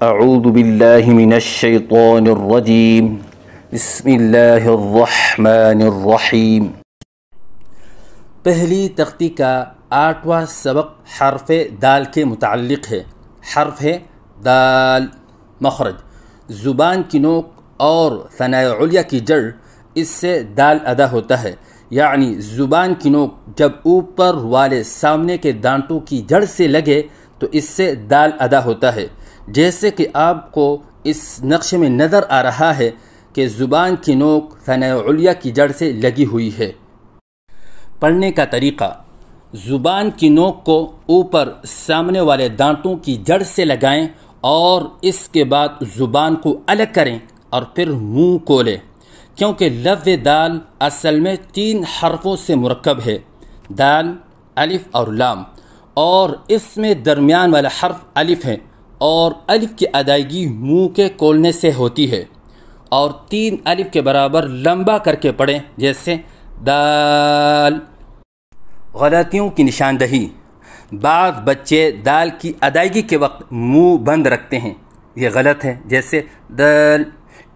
اعوذ باللہ من الشیطان الرجیم بسم اللہ الرحمن الرحیم۔ پہلی تختی کا 8واں سبق حرف دال کے متعلق ہے۔ حرف ہے دال، مخرج زبان کی نوک اور ثنائے علیہ کی جڑ، اس سے دال ادا ہوتا ہے، یعنی زبان کی نوک جب اوپر والے سامنے کے دانتوں کی جڑ سے لگے تو اس سے دال ادا ہوتا ہے، جیسے کہ آپ کو اس نقشے میں نظر آ رہا ہے کہ زبان کی نوک ثنائے علیہ کی جڑ سے لگی ہوئی ہے۔ پڑھنے کا طریقہ: زبان کی نوک کو اوپر سامنے والے دانتوں کی جڑ سے لگائیں اور اس کے بعد زبان کو الگ کریں اور پھر منہ کھولیں، کیونکہ لفظ دال اصل میں 3 حرفوں سے مرکب ہے، دال، الف اور لام، اور اس میں درمیان والا حرف الف ہے اور الف کی ادائیگی منہ کے کھولنے سے ہوتی ہے، اور 3 الف کے برابر لمبا کر کے پڑھیں، جیسے دال۔ غلطیوں کی نشاندہی: بعض بچے دال کی ادائیگی کے وقت منہ بند رکھتے ہیں، یہ غلط ہے، جیسے دال،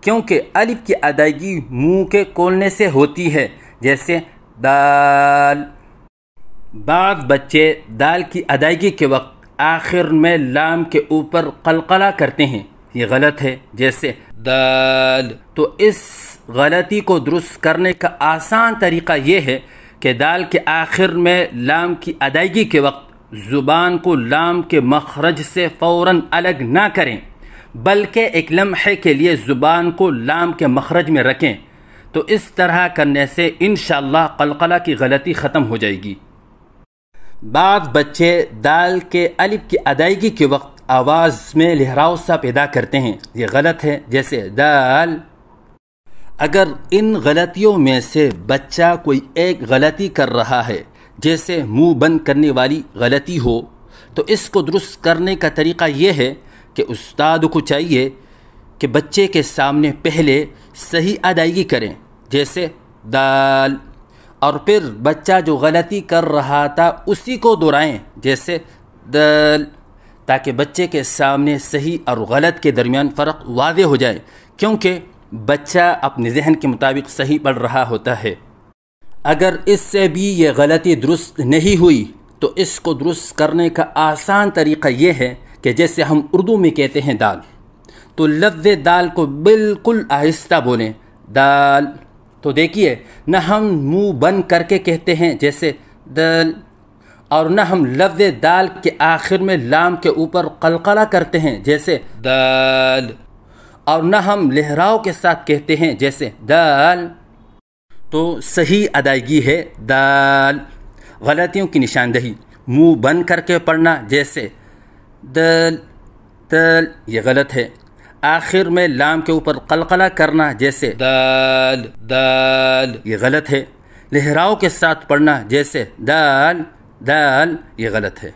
کیونکہ الف کی ادائیگی منہ کے کھولنے سے ہوتی ہے، جیسے دال۔ بعض بچے دال کی ادائیگی کے وقت آخر میں لام کے اوپر قلقلہ کرتے ہیں، یہ غلط ہے، جیسے دال۔ تو اس غلطی کو درست کرنے کا آسان طریقہ یہ ہے کہ دال کے آخر میں لام کی ادائیگی کے وقت زبان کو لام کے مخرج سے فوراً الگ نہ کریں، بلکہ ایک لمحے کے لیے زبان کو لام کے مخرج میں رکھیں، تو اس طرح کرنے سے انشاءاللہ قلقلہ کی غلطی ختم ہو جائے گی۔ بعض بچے دال کے الف کی ادائیگی کے وقت آواز میں لہراؤ سا پیدا کرتے ہیں، یہ غلط ہے، جیسے دال۔ اگر ان غلطیوں میں سے بچہ کوئی ایک غلطی کر رہا ہے، جیسے منہ بند کرنے والی غلطی ہو، تو اس کو درست کرنے کا طریقہ یہ ہے کہ استاد کو چاہیے کہ بچے کے سامنے پہلے صحیح ادائیگی کریں، جیسے دال، اور پھر بچہ جو غلطی کر رہا تھا اسی کو دہرائیں، جیسے دال، تاکہ بچے کے سامنے صحیح اور غلط کے درمیان فرق واضح ہو جائے، کیونکہ بچہ اپنے ذہن کے مطابق صحیح پڑھ رہا ہوتا ہے۔ اگر اس سے بھی یہ غلطی درست نہیں ہوئی تو اس کو درست کرنے کا آسان طریقہ یہ ہے کہ جیسے ہم اردو میں کہتے ہیں دال، تو لفظ دال کو بالکل آہستہ بولیں، دال۔ تو دیکھیے، نہ ہم منہ بند کر کے کہتے ہیں جیسے دال، اور نہ ہم لفظ دال کے آخر میں لام کے اوپر قلقلہ کرتے ہیں جیسے دال، اور نہ ہم لہراؤ کے ساتھ کہتے ہیں جیسے دال۔ تو صحیح ادائیگی ہے دال۔ غلطیوں کی نشاندہی: منہ بند کر کے پڑھنا، جیسے دال دال، یہ غلط ہے۔ آخر میں لام کے اوپر قلقلہ کرنا، جیسے دال دال، یہ غلط ہے۔ لہراؤ کے ساتھ پڑھنا، جیسے دال دال، یہ غلط ہے۔